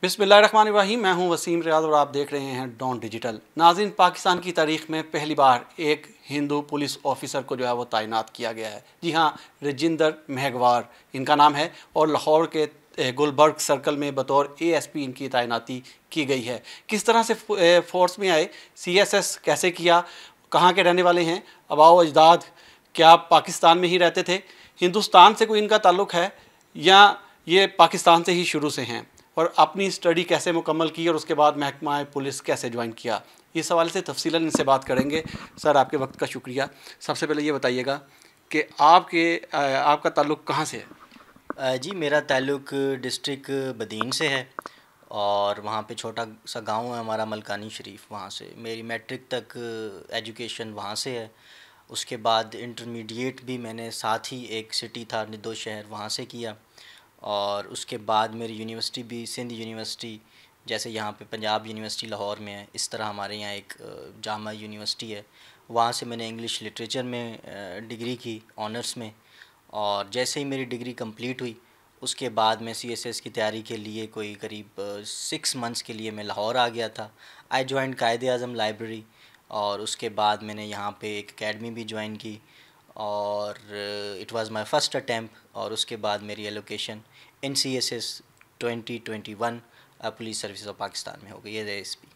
بسم اللہ الرحمن الرحیم، میں ہوں وسیم ریاض اور آپ دیکھ رہے ہیں ڈان ڈیجیٹل۔ ناظرین، پاکستان کی تاریخ میں پہلی بار ایک ہندو پولیس آفیسر کو وہ تعینات کیا گیا ہے۔ جی ہاں، رجندر مہگوار ان کا نام ہے اور لاہور کے گلبرگ سرکل میں بطور ASP ان کی تعیناتی کی گئی ہے۔ کس طرح سے فورس میں آئے، CSS کیسے کیا، کہاں کے رہنے والے ہیں، آباء و اجداد کیا پاکستان میں ہی رہتے تھے، ہندوستان سے کوئی ان کا تعلق ہے یا یہ پاکستان سے ہی شروع سے ہیں، اور اپنی اسٹڈی کیسے مکمل کی اور اس کے بعد محکمہ پولیس کیسے جوائن کیا، اس حوالے سے تفصیلاً ان سے بات کریں گے۔ سر، آپ کے وقت کا شکریہ۔ سب سے پہلے یہ بتائیے گا کہ آپ کا تعلق کہاں سے ہے؟ جی، میرا تعلق ڈسٹرکٹ بدین سے ہے اور وہاں پہ چھوٹا سا گاؤں ہے ہمارا ملکانی شریف، وہاں سے میری میٹرک تک ایجوکیشن وہاں سے ہے۔ اس کے بعد انٹرمیڈیٹ بھی میں نے ساتھ ہی ایک سٹی تھا ندو شہر، وہاں سے کیا، اور اس کے بعد میری یونیورسٹی بھی سندھ یونیورسٹی، جیسے یہاں پہ پنجاب یونیورسٹی لاہور میں ہے، اس طرح ہمارے یہاں ایک جامعہ یونیورسٹی ہے، وہاں سے میں نے انگلش لٹریچر میں ڈگری کی آنرس میں، اور جیسے ہی میری ڈگری کمپلیٹ ہوئی اس کے بعد میں CSS کی تیاری کے لیے کوئی قریب 6 منتھس کے لیے میں لاہور آ گیا تھا۔ I joined Quaid Azam library, اور اس کے بعد میں نے یہاں پہ ایک اکیڈمی بھی جوائن کی، اور it was my first attempt, اور اس کے بعد میری allocation in CSS 2021 police service of Pakistan میں ہو گئی ہے ASP۔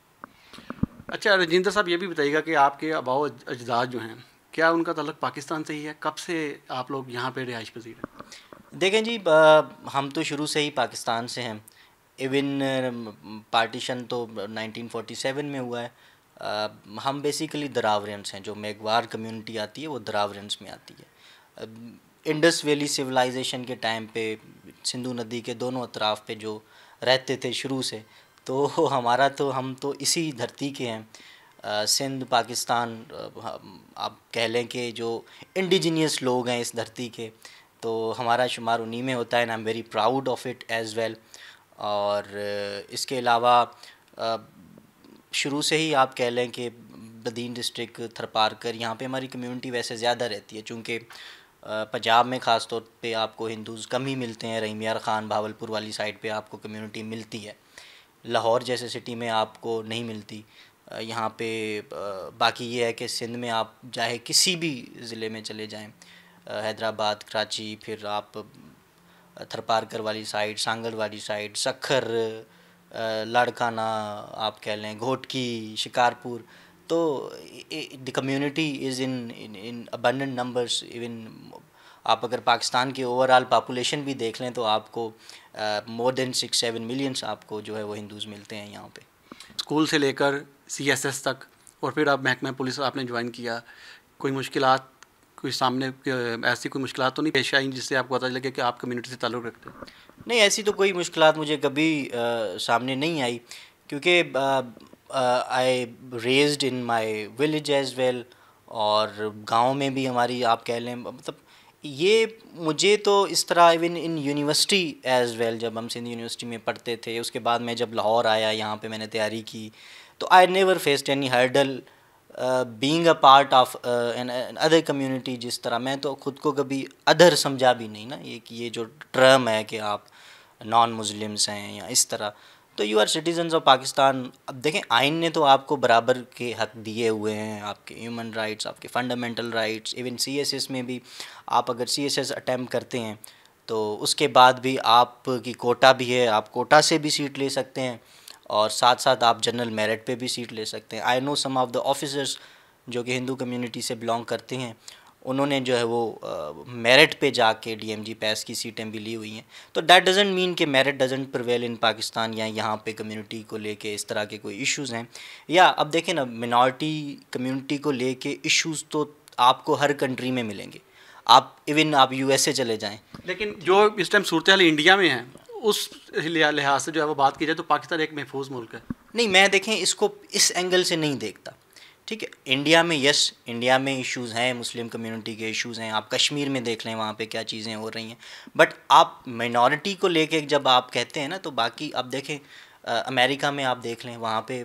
اچھا رجندر صاحب، یہ بھی بتائیے گا کہ آپ کے آباء و اجداد جو ہیں، کیا ان کا تعلق پاکستان سے ہی ہے؟ کب سے آپ لوگ یہاں پہ رہائش پذیر ہیں؟ دیکھیں جی، ہم تو شروع سے ہی پاکستان سے ہیں، ایون پارٹیشن تو 1947 میں ہوا ہے۔ ہم بیسیکلی دراورینس ہیں، جو میگوار کمیونٹی آتی ہے وہ دراورینس میں آتی ہے۔ انڈس ویلی سویلائزیشن کے ٹائم پہ سندھو ندی کے دونوں اطراف پہ جو رہتے تھے شروع سے، تو ہم تو اسی دھرتی کے ہیں۔ سندھ پاکستان، آپ کہہ لیں کہ جو انڈیجینیس لوگ ہیں اس دھرتی کے، تو ہمارا شمار انہی میں ہوتا ہے، and I am very proud of it as well. اور اس کے علاوہ شروع سے ہی آپ کہہ لیں کہ بدین ڈسٹرکٹ تھرپارکر، یہاں پہ ہماری کمیونٹی ویسے زیادہ رہتی ہے، چونکہ پنجاب میں خاص طور پہ آپ کو ہندوز کم ہی ملتے ہیں، رحیم یار خان بھاولپور والی سائڈ پہ آپ کو کمیونٹی ملتی ہے، لاہور جیسے سٹی میں آپ کو نہیں ملتی۔ یہاں پہ باقی یہ ہے کہ سندھ میں آپ چاہے کسی بھی ضلع میں چلے جائیں، حیدرآباد، کراچی، پھر آپ تھرپارکر والی سائڈ، سانگڑ والی سائڈ، سکھر، لاڑکانہ، آپ کہہ لیں گھوٹکی، شکارپور، تو the community is in abundant numbers. Even آپ اگر پاکستان کی اوور آل پاپولیشن بھی دیکھ لیں تو آپ کو مور دین 6-7 ملینس آپ کو جو ہے وہ ہندوز ملتے ہیں یہاں پہ۔ اسکول سے لے کر CSS تک، اور پھر اب محکمہ پولیس آپ نے جوائن کیا، کوئی مشکلات، کوئی سامنے ایسی کوئی مشکلات تو نہیں پیش آئیں جس سے آپ کو پتہ لگے کہ آپ کمیونٹی سے تعلق رکھتے ہیں؟ نہیں، ایسی تو کوئی مشکلات مجھے کبھی سامنے نہیں آئی، کیونکہ I raised in my village as well, اور گاؤں میں بھی ہماری آپ کہہ لیں، مطلب یہ مجھے تو اس طرح even in university as well, جب ہم سندھ یونیورسٹی میں پڑھتے تھے، اس کے بعد میں جب لاہور آیا یہاں پہ میں نے تیاری کی، تو I never faced any hurdle being a part of another community. جس طرح میں تو خود کو کبھی ادر سمجھا بھی نہیں نا، یہ جو ٹرم ہے کہ آپ نان مسلمس ہیں یا اس طرح، تو you are citizens of Pakistan. اب دیکھیں، آئین نے تو آپ کو برابر کے حق دیے ہوئے ہیں، آپ کے ہیومن رائٹس، آپ کے فنڈامنٹل رائٹس، ایون CSS میں بھی آپ اگر CSS اٹیمپٹ کرتے ہیں تو اس کے بعد بھی آپ کی کوٹا بھی ہے، آپ کوٹا سے بھی سیٹ لے سکتے ہیں، اور ساتھ ساتھ آپ جنرل میرٹ پہ بھی سیٹ لے سکتے ہیں۔ آئی نو سم آف دا آفیسرس جو کہ ہندو کمیونٹی سے بلانگ کرتے ہیں، انہوں نے جو ہے وہ میرٹ پہ جا کے DMG پیس کی سیٹیں بھی لی ہوئی ہیں، تو دیٹ ڈزنٹ مین کہ میرٹ ڈزنٹ پریویل ان پاکستان، یا یہاں پہ کمیونٹی کو لے کے اس طرح کے کوئی ایشوز ہیں۔ یا اب دیکھیں نا، منارٹی کمیونٹی کو لے کے ایشوز تو آپ کو ہر کنٹری میں ملیں گے، آپ ایون آپ USA چلے جائیں۔ لیکن جو اس ٹائم صورتحال انڈیا میں ہے، اس لحاظ سے جو ہے وہ بات کی جائے تو پاکستان ایک محفوظ ملک ہے۔ نہیں، میں دیکھیں اس کو اس اینگل سے نہیں دیکھتا، ٹھیک ہے۔ انڈیا میں انڈیا میں ایشوز ہیں، مسلم کمیونٹی کے ایشوز ہیں، آپ کشمیر میں دیکھ لیں وہاں پہ کیا چیزیں ہو رہی ہیں، بٹ آپ مائنورٹی کو لے کے جب آپ کہتے ہیں نا، تو باقی آپ دیکھیں امریکہ میں آپ دیکھ لیں، وہاں پہ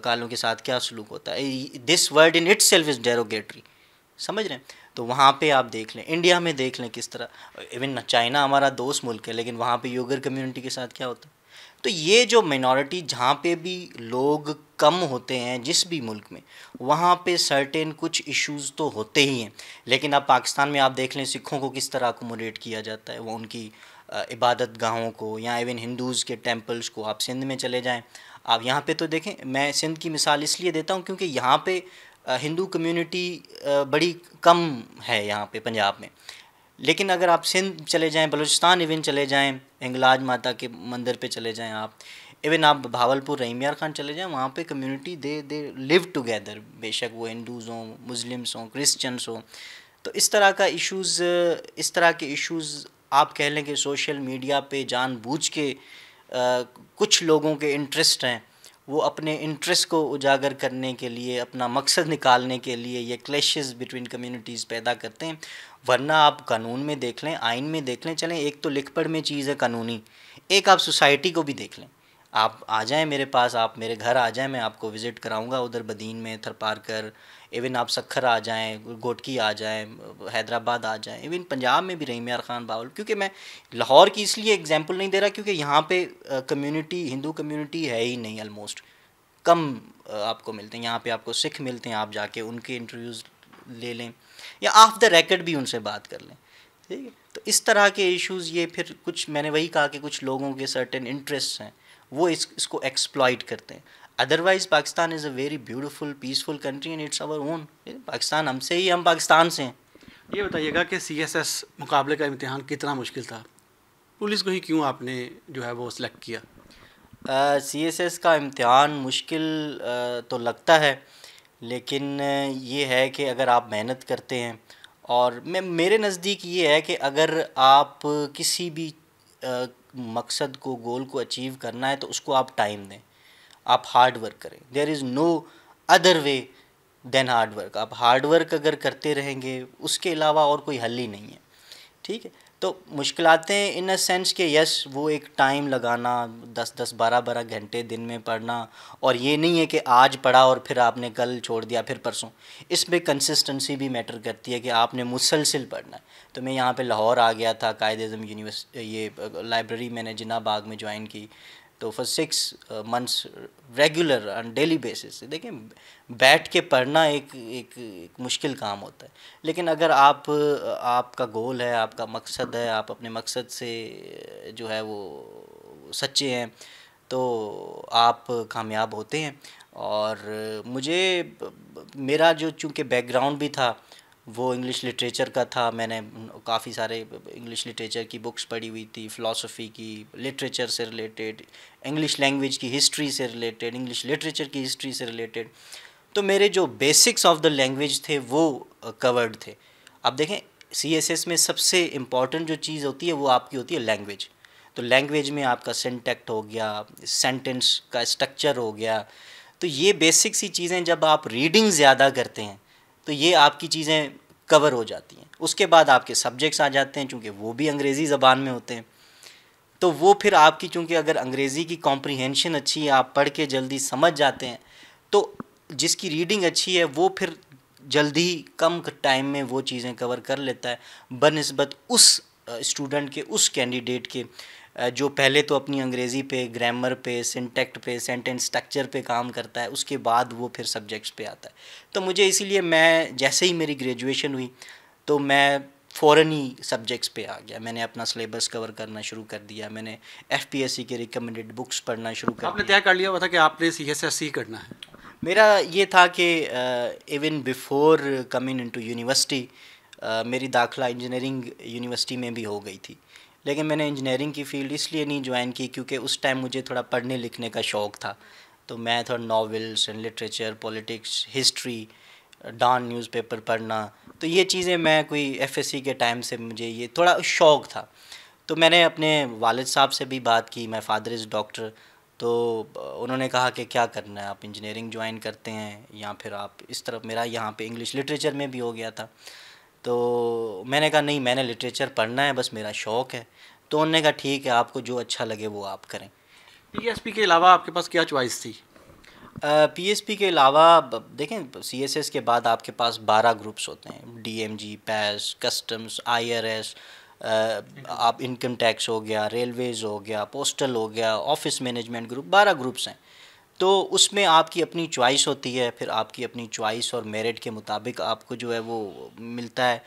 کالوں کے ساتھ کیا سلوک ہوتا ہے، this word in it self is derogatory, سمجھ رہے ہیں؟ تو وہاں پہ آپ دیکھ لیں، انڈیا میں دیکھ لیں کس طرح، ایون چائنا ہمارا دوست ملک ہے، لیکن وہاں پہ یوگر کمیونٹی کے ساتھ کیا ہوتا ہے۔ تو یہ جو مائنورٹی جہاں پہ بھی لوگ کم ہوتے ہیں جس بھی ملک میں، وہاں پہ سرٹین کچھ ایشوز تو ہوتے ہی ہیں. لیکن اب پاکستان میں آپ دیکھ لیں سکھوں کو کس طرح اکوموڈیٹ کیا جاتا ہے، وہ ان کی عبادت گاہوں کو، یا ایون ہندوز کے ٹیمپلز کو. آپ سندھ میں چلے جائیں، آپ یہاں پہ تو دیکھیں، میں سندھ کی مثال اس لیے دیتا ہوں کیونکہ یہاں پہ ہندو کمیونٹی بڑی کم ہے یہاں پہ پنجاب میں. لیکن اگر آپ سندھ چلے جائیں، بلوچستان ایون چلے جائیں، ہنگلاج ماتا کے مندر پہ چلے جائیں، آپ ایون آپ بھاولپور رحیم یار خان چلے جائیں، وہاں پہ کمیونٹی دے لیو ٹوگیدر، بے شک وہ ہندوز ہوں، مسلمس ہوں، کرسچنس ہوں. تو اس طرح کے ایشوز آپ کہہ لیں کہ سوشل میڈیا پہ جان بوجھ کے کچھ لوگوں کے انٹرسٹ ہیں، وہ اپنے انٹرسٹ کو اجاگر کرنے کے لیے، اپنا مقصد نکالنے کے لیے یہ کلیشز بٹوین کمیونٹیز پیدا کرتے ہیں. ورنہ آپ قانون میں دیکھ لیں، آئین میں دیکھ لیں، چلیں ایک تو لکھ پڑھ میں چیز ہے قانونی، ایک آپ سوسائٹی کو بھی دیکھ لیں. آپ آ جائیں میرے پاس، آپ میرے گھر آ جائیں، میں آپ کو وزٹ کراؤں گا ادھر بدین میں، تھر پارکر، ایون آپ سکھر آ جائیں، گوٹکی آ جائیں، حیدرآباد آ جائیں، ایون پنجاب میں بھی رحیم یار خان باول. کیونکہ میں لاہور کی اس لیے ایگزامپل نہیں دے رہا کیونکہ یہاں پہ کمیونٹی، ہندو کمیونٹی ہے ہی نہیں، آلموسٹ کم آپ کو ملتے ہیں. یہاں پہ آپ کو سکھ ملتے ہیں، آپ جا کے ان کے انٹرویوز لے لیں یا آف دا ریکڈ بھی ان سے بات کر لیں. ٹھیک ہے، تو اس طرح کے ایشوز، یہ پھر کچھ میں نے وہی کہا کہ کچھ لوگوں کے سرٹن انٹرسٹ ہیں، وہ اس کو ایکسپلائٹ کرتے ہیں. Otherwise Pakistan is a very beautiful peaceful country and it's our own. Pakistan ہم سے ہی، ہم پاکستان سے ہیں. یہ بتائیے گا کہ سی ایس ایس مقابلے کا امتحان کتنا مشکل تھا؟ پولیس کو ہی کیوں آپ نے جو ہے وہ سلیکٹ کیا؟ سی ایس ایس کا امتحان مشکل تو لگتا ہے، لیکن یہ ہے کہ اگر آپ محنت کرتے ہیں، اور میرے نزدیک یہ ہے کہ اگر آپ کسی بھی مقصد کو، گول کو اچیو کرنا ہے تو اس کو آپ ٹائم دیں، آپ ہارڈ ورک کریں. دیر از نو ادر وے دین ہارڈ ورک. آپ ہارڈ ورک اگر کرتے رہیں گے، اس کے علاوہ اور کوئی حل ہی نہیں ہے. ٹھیک ہے، تو مشکلاتیں ان اے سینس کہ یس، وہ ایک ٹائم لگانا، 10 12 گھنٹے دن میں پڑھنا، اور یہ نہیں ہے کہ آج پڑھا اور پھر آپ نے کل چھوڑ دیا، پھر پرسوں. اس میں کنسسٹنسی بھی میٹر کرتی ہے کہ آپ نے مسلسل پڑھنا ہے. تو میں یہاں پہ لاہور آ گیا تھا، قائد اعظم یہ لائبریری میں نے جناح باغ میں جوائن کی، تو for 6 months regular on daily basis. دیکھیں، بیٹھ کے پڑھنا ایک مشکل کام ہوتا ہے، لیکن اگر آپ کا گول ہے، آپ کا مقصد ہے، آپ اپنے مقصد سے جو ہے وہ سچے ہیں، تو آپ کامیاب ہوتے ہیں. اور میرا جو چونکہ بیک گراؤنڈ بھی تھا وہ انگلش لٹریچر کا تھا، میں نے کافی سارے انگلش لٹریچر کی بکس پڑھی ہوئی تھی، فلاسفی کی، لٹریچر سے ریلیٹڈ، انگلش لینگویج کی ہسٹری سے ریلیٹڈ، انگلش لٹریچر کی ہسٹری سے ریلیٹڈ. تو میرے جو بیسکس آف دا لینگویج تھے وہ کورڈ تھے. اب دیکھیں، سی ایس ایس میں سب سے امپورٹنٹ جو چیز ہوتی ہے وہ آپ کی ہوتی ہے لینگویج. تو لینگویج میں آپ کا سنٹیکٹ ہو گیا، سینٹنس کا اسٹرکچر ہو گیا. تو یہ بیسک سی چیزیں جب آپ ریڈنگ زیادہ کرتے ہیں تو یہ آپ کی چیزیں کور ہو جاتی ہیں. اس کے بعد آپ کے سبجیکٹس آ جاتے ہیں، چونکہ وہ بھی انگریزی زبان میں ہوتے ہیں. تو وہ پھر آپ کی، چونکہ اگر انگریزی کی کمپریہنشن اچھی ہے، آپ پڑھ کے جلدی سمجھ جاتے ہیں، تو جس کی ریڈنگ اچھی ہے وہ پھر جلدی کم ٹائم میں وہ چیزیں کور کر لیتا ہے بنسبت اس اسٹوڈنٹ کے، اس کینڈیڈیٹ کے جو پہلے تو اپنی انگریزی پہ، گرامر پہ، سنٹیکٹ پہ، سینٹنس اسٹرکچر پہ کام کرتا ہے، اس کے بعد وہ پھر سبجیکٹس پہ آتا ہے. تو مجھے اسی لیے میں جیسے ہی میری گریجویشن ہوئی تو میں فوراً ہی سبجیکٹس پہ آ گیا. میں نے اپنا سلیبس کور کرنا شروع کر دیا، میں نے ایف پی ایس سی کے ریکمنڈیڈ بکس پڑھنا شروع کر دیا. آپ نے طے کر لیا ہوا تھا کہ آپ نے سی ایس ایس سی کرنا ہے؟ میرا یہ تھا کہ even before coming into university میری داخلہ انجینئرنگ یونیورسٹی میں بھی ہو گئی تھی، لیکن میں نے انجینئرنگ کی فیلڈ اس لیے نہیں جوائن کی کیونکہ اس ٹائم مجھے تھوڑا پڑھنے لکھنے کا شوق تھا. تو میں تھوڑا novels and literature, politics, history, Dawn newspaper پڑھنا، تو یہ چیزیں میں کوئی ایف ایس سی کے ٹائم سے مجھے یہ تھوڑا شوق تھا. تو میں نے اپنے والد صاحب سے بھی بات کی، مائی فادر از ڈاکٹر، تو انہوں نے کہا کہ کیا کرنا ہے، آپ انجینئرنگ جوائن کرتے ہیں یا پھر آپ اس طرف. میرا یہاں پہ انگلش لٹریچر میں بھی ہو گیا تھا، تو میں نے کہا نہیں، میں نے لٹریچر پڑھنا ہے، بس میرا شوق ہے. تو انہوں نے کہا ٹھیک ہے، آپ کو جو اچھا لگے وہ آپ کریں. پی ایس پی کے علاوہ آپ کے پاس کیا چوائس تھی؟ پی ایس پی کے علاوہ دیکھیں، سی ایس ایس کے بعد آپ کے پاس 12 گروپس ہوتے ہیں، ڈی ایم جی، پیس، کسٹمز، آئی آر ایس، آپ انکم ٹیکس ہو گیا، ریلویز ہو گیا، پوسٹل ہو گیا، آفس مینجمنٹ گروپ، 12 گروپس ہیں. تو اس میں آپ کی اپنی چوائس ہوتی ہے، پھر آپ کی اپنی چوائس اور میرٹ کے مطابق آپ کو جو ہے وہ ملتا ہے.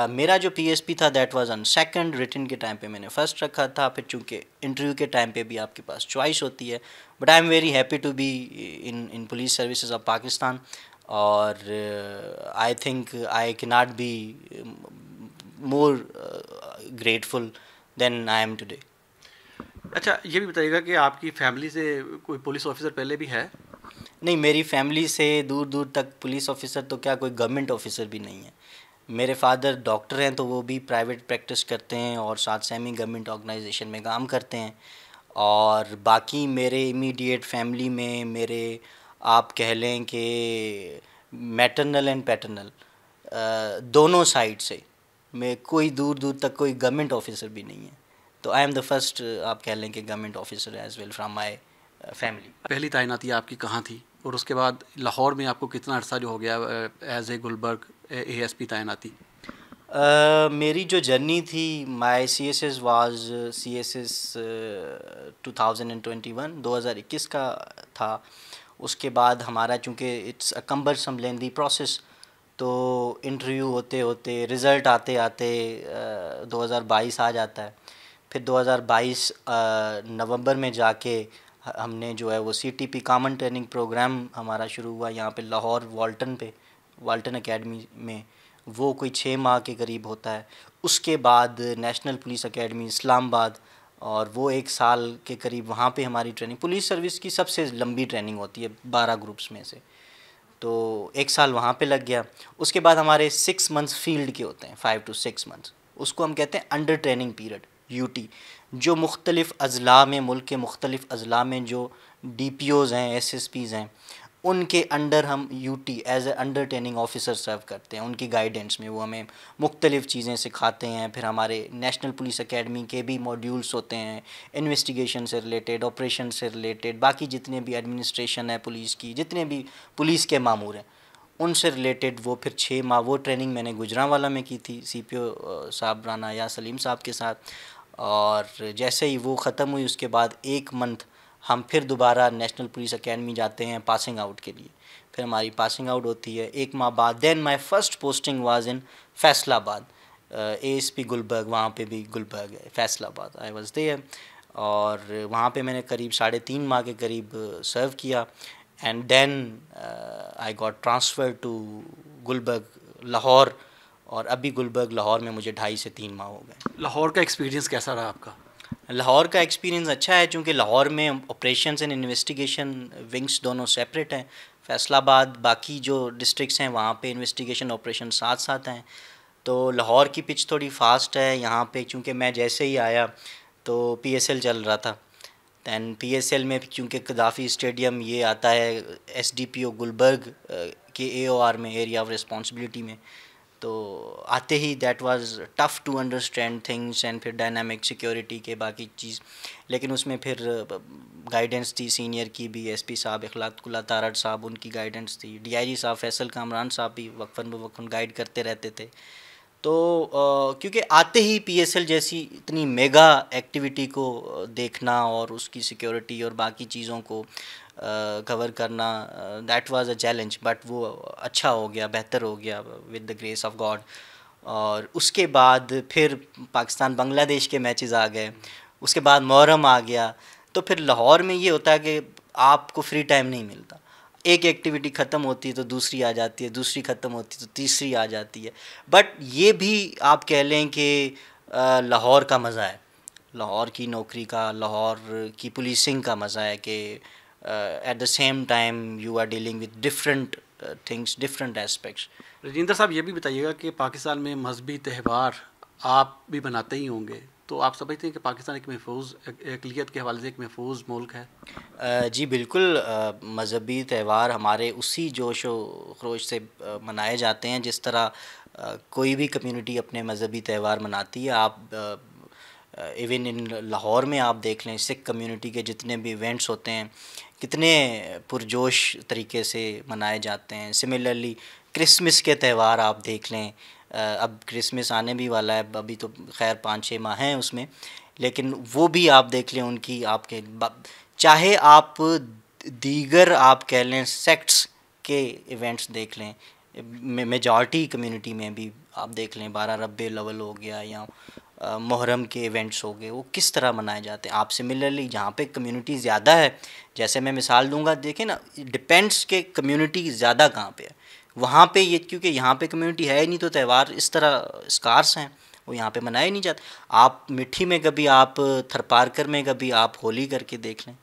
میرا جو پی ایس پی تھا that was on second, return کے ٹائم پہ میں نے فرسٹ رکھا تھا. پھر چونکہ انٹرویو کے ٹائم پہ بھی آپ کے پاس چوائس ہوتی ہے. But I am very happy to be in police services of Pakistan. اور I think I can not be more grateful than I am today. اچھا یہ بھی بتائیے گا کہ آپ کی فیملی سے کوئی پولیس آفیسر پہلے بھی ہے؟ نہیں، میری فیملی سے دور دور تک پولیس آفیسر تو کیا، کوئی گورنمنٹ آفیسر بھی نہیں ہے. میرے فادر ڈاکٹر ہیں تو وہ بھی پرائیویٹ پریکٹس کرتے ہیں اور ساتھ سیمی گورنمنٹ آرگنائزیشن میں کام کرتے ہیں. اور باقی میرے امیڈیٹ فیملی میں میرے آپ کہہ لیں کہ میٹرنل اینڈ پیٹرنل دونوں سائڈ سے میں کوئی دور دور تک کوئی گورنمنٹ آفیسر بھی نہیں ہے. تو آئی ایم دا فرسٹ آپ کہہ لیں کہ government officer as well from my family. پہلی تعیناتی آپ کی کہاں تھی، اور اس کے بعد لاہور میں آپ کو کتنا عرصہ جو ہو گیا as a Gulberg A S P تعیناتی؟ میری جو جرنی تھی، my C S S was C S S 2021 2021 کا تھا. اس کے بعد ہمارا چونکہ it's a cumbersome lengthy process, تو انٹرویو ہوتے ہوتے رزلٹ آتے آتے 2022 آ جاتا ہے. پھر 2022 نومبر میں جا کے ہم نے جو ہے وہ C T P common training program ہمارا شروع ہوا یہاں پہ لاہور والٹن اکیڈمی میں. وہ کوئی 6 ماہ کے قریب ہوتا ہے. اس کے بعد نیشنل پولیس اکیڈمی اسلام آباد، اور وہ 1 سال کے قریب وہاں پہ ہماری ٹریننگ، پولیس سروس کی سب سے لمبی ٹریننگ ہوتی ہے 12 گروپس میں سے، تو 1 سال وہاں پہ لگ گیا. اس کے بعد ہمارے 6 منتھس فیلڈ کے ہوتے ہیں، 5 to 6 منتھس، اس کو ہم کہتے ہیں under training period U T. جو مختلف اضلاع میں، ملک کے مختلف اضلاع میں جو ڈی پی اوز ہیں، ایس ایس پیز ہیں، ان کے انڈر ہم U T as a under training officer serve کرتے ہیں. ان کی گائیڈنس میں وہ ہمیں مختلف چیزیں سکھاتے ہیں. پھر ہمارے نیشنل پولیس اکیڈمی کے بھی ماڈیولس ہوتے ہیں انویسٹیگیشن سے ریلیٹڈ، آپریشن سے ریلیٹڈ، باقی جتنے بھی ایڈمنسٹریشن ہے پولیس کی، جتنے بھی پولیس کے مامور ہیں ان سے ریلیٹڈ. وہ پھر 6 ماہ وہ ٹریننگ میں نے گجرانوالہ میں کی تھی سی پی او صاحب رانا یا سلیم صاحب کے ساتھ. اور جیسے ہی وہ ختم ہوئی اس کے بعد 1 منتھ ہم پھر دوبارہ نیشنل پولیس اکیڈمی جاتے ہیں پاسنگ آؤٹ کے لیے. پھر ہماری پاسنگ آؤٹ ہوتی ہے 1 ماہ بعد. Then my first posting was in Faisalabad, A S پی گلبرگ، وہاں پہ بھی گلبرگ ہے، فیصل آباد آئی واز دیئر. اور وہاں پہ میں نے قریب 3.5 ماہ کے قریب سرو کیا. And then I got transfer to Gulberg Lahore, اور ابھی گلبرگ لاہور میں مجھے 2.5 سے 3 ماہ ہو گئے. لاہور کا ایکسپیرینس کیسا رہا آپ کا؟ لاہور کا ایکسپیرینس اچھا ہے، چونکہ لاہور میں آپریشنز اینڈ انویسٹیگیشن ونگس دونوں سیپریٹ ہیں. فیصل آباد باقی جو ڈسٹرکٹس ہیں وہاں پہ انویسٹیگیشن آپریشن ساتھ ساتھ ہیں. تو لاہور کی پچ تھوڑی فاسٹ ہے. یہاں پہ چونکہ میں جیسے ہی آیا تو پی ایس ایل چل رہا تھا، دین پی ایس ایل میں چونکہ قذافی اسٹیڈیم یہ آتا ہے S D P O Gulberg کے اے او آر میں، ایریا آف رسپانسبلٹی میں. تو آتے ہی that was tough to understand things, and پھر ڈائنامک سیکیورٹی کے باقی چیز. لیکن اس میں پھر گائیڈنس تھی سینئر کی بھی، ایس پی صاحب اخلاق اللہ تارڑ صاحب، ان کی گائیڈنس تھی. ڈی آئی جی صاحب فیصل کامران صاحب بھی وقفاً بوقفاً گائیڈ کرتے رہتے تھے. تو کیونکہ آتے ہی پی ایس ایل جیسی اتنی میگا ایکٹیویٹی کو دیکھنا اور اس کی سیکیورٹی اور باقی چیزوں کو کور کرنا، that was a challenge. But وہ اچھا ہو گیا، بہتر ہو گیا with the grace of God. اور اس کے بعد پھر پاکستان بنگلہ دیش کے میچز آ گئے، اس کے بعد محرم آ گیا. تو پھر لاہور میں یہ ہوتا ہے کہ آپ کو فری ٹائم نہیں ملتا. ایک ایکٹیویٹی ختم ہوتی ہے تو دوسری آ جاتی ہے، دوسری ختم ہوتی ہے تو تیسری آ جاتی ہے. بٹ یہ بھی آپ کہہ لیں کہ لاہور کا مزہ ہے، لاہور کی نوکری کا، لاہور کی پولیسنگ کا مزہ ہے کہ at the same time you are dealing with different things, different aspects. Rajinder Sahab یہ بھی بتائیے گا کہ پاکستان میں مذہبی تہوار آپ بھی بناتے ہی ہوں گے، تو آپ سمجھتے ہیں کہ پاکستان ایک محفوظ اقلیت کے حوالے سے ایک محفوظ ملک ہے؟ جی بالکل. مذہبی تہوار ہمارے اسی جوش و خروش سے منائے جاتے ہیں جس طرح کوئی بھی کمیونٹی اپنے مذہبی تہوار مناتی ہے. آپ ایون ان لاہور میں آپ دیکھ لیں سکھ کمیونٹی کے جتنے بھی ایونٹس ہوتے ہیں کتنے پرجوش طریقے سے منائے جاتے ہیں. سملرلی کرسمس کے تہوار آپ دیکھ لیں، اب کرسمس آنے بھی والا ہے، ابھی تو خیر 5-6 ماہ ہیں اس میں، لیکن وہ بھی آپ دیکھ لیں ان کی، آپ کے چاہے آپ دیگر آپ کہہ لیں سیکٹس کے ایونٹس دیکھ لیں، میجارٹی کمیونٹی میں بھی آپ دیکھ لیں 12 ربیع الاول ہو گیا یا محرم کے ایونٹس ہو گئے، وہ کس طرح منائے جاتے ہیں. آپ سملرلی جہاں پہ کمیونٹی زیادہ ہے، جیسے میں مثال دوں گا، دیکھیں نا ڈپینڈس کہ کمیونٹی زیادہ کہاں پہ ہے، وہاں پہ یہ کیونکہ یہاں پہ کمیونٹی ہے ہی نہیں تو تہوار اس طرح اسکارس ہیں، وہ یہاں پہ منائے نہیں جاتے. آپ مٹھی میں کبھی آپ تھرپارکر میں کبھی آپ ہولی کر کے دیکھ لیں،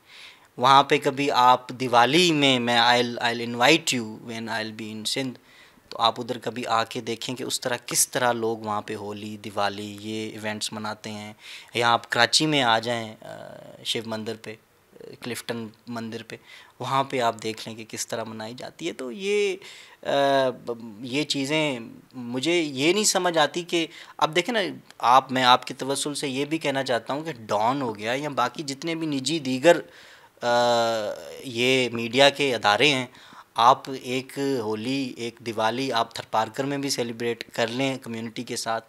وہاں پہ کبھی آپ دیوالی میں I'll invite you when I'll be in Sindh, تو آپ ادھر کبھی آ کے دیکھیں کہ اس طرح کس طرح لوگ وہاں پہ ہولی دیوالی یہ ایونٹس مناتے ہیں. یا آپ کراچی میں آ جائیں شیو مندر پہ، کلفٹن مندر پہ، وہاں پہ آپ دیکھ لیں کہ کس طرح منائی جاتی ہے. تو یہ چیزیں مجھے یہ نہیں سمجھ آتی کہ اب دیکھیں نا، میں آپ کے توسل سے یہ بھی کہنا چاہتا ہوں کہ ڈان ہو گیا یا باقی جتنے بھی نجی دیگر یہ میڈیا کے ادارے ہیں، آپ ایک ہولی ایک دیوالی آپ تھرپارکر میں بھی سیلیبریٹ کر لیں کمیونٹی کے ساتھ.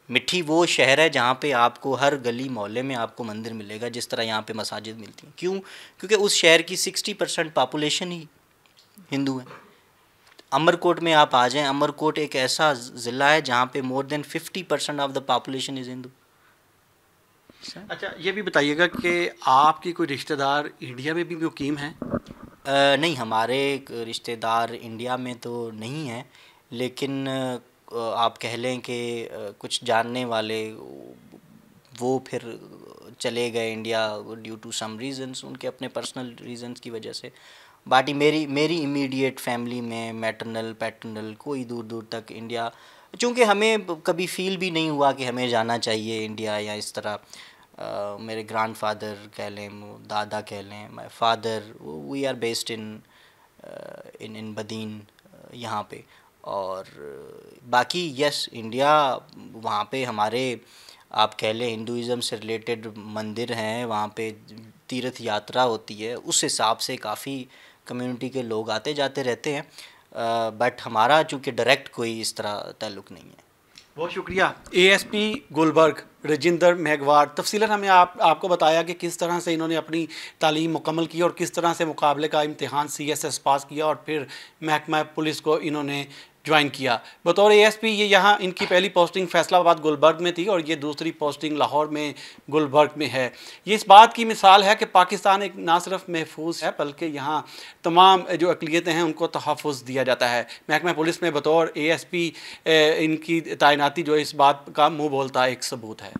مٹھی وہ شہر ہے جہاں پہ آپ کو ہر گلی محلے میں آپ کو مندر ملے گا، جس طرح یہاں پہ مساجد ملتی ہیں. کیوں؟ کیونکہ اس شہر کی 60% پاپولیشن ہی ہندو ہے. امر کوٹ میں آپ آ جائیں، امر کوٹ ایک ایسا ضلع ہے جہاں پہ more than 50% of the population is Hindu. اچھا یہ بھی بتائیے گا کہ آپ کی کوئی رشتہ دار انڈیا میں بھی مقیم ہیں؟ نہیں، ہمارے رشتہ دار انڈیا میں تو نہیں ہیں، لیکن آپ کہہ لیں کہ کچھ جاننے والے وہ پھر چلے گئے India due to some reasons, ان کے اپنے پرسنل ریزنس کی وجہ سے. باقی میری امیڈیٹ فیملی میں میٹرنل پیٹرنل کوئی دور دور تک انڈیا، چونکہ ہمیں کبھی فیل بھی نہیں ہوا کہ ہمیں جانا چاہیے انڈیا یا اس طرح. میرے گرانڈ فادر کہہ لیں، دادا کہہ لیں، my father, we are based in Badin یہاں پہ. اور باقی یس انڈیا، وہاں پہ ہمارے آپ کہہ لیں ہندوازم سے ریلیٹڈ مندر ہیں، وہاں پہ تیرتھ یاترا ہوتی ہے، اس حساب سے کافی کمیونٹی کے لوگ آتے جاتے رہتے ہیں. بٹ ہمارا چونکہ ڈائریکٹ کوئی اس طرح تعلق نہیں ہے. بہت شکریہ. اے ایس پی گلبرگ رجندر میگھوار، تفصیلاً ہمیں آپ کو بتایا کہ کس طرح سے انہوں نے اپنی تعلیم مکمل کی اور کس طرح سے مقابلے کا امتحان CSS پاس کیا اور پھر محکمہ پولیس کو انہوں نے جوائن کیا. بطور اے ایس پی یہ یہاں ان کی پہلی پوسٹنگ فیصل آباد گلبرگ میں تھی اور یہ دوسری پوسٹنگ لاہور میں گلبرگ میں ہے. یہ اس بات کی مثال ہے کہ پاکستان ایک نہ صرف محفوظ ہے بلکہ یہاں تمام جو اقلیتیں ہیں ان کو تحفظ دیا جاتا ہے. محکمہ پولیس میں بطور اے ایس پی ان کی تعیناتی جو اس بات کا منہ بولتا ایک ثبوت ہے.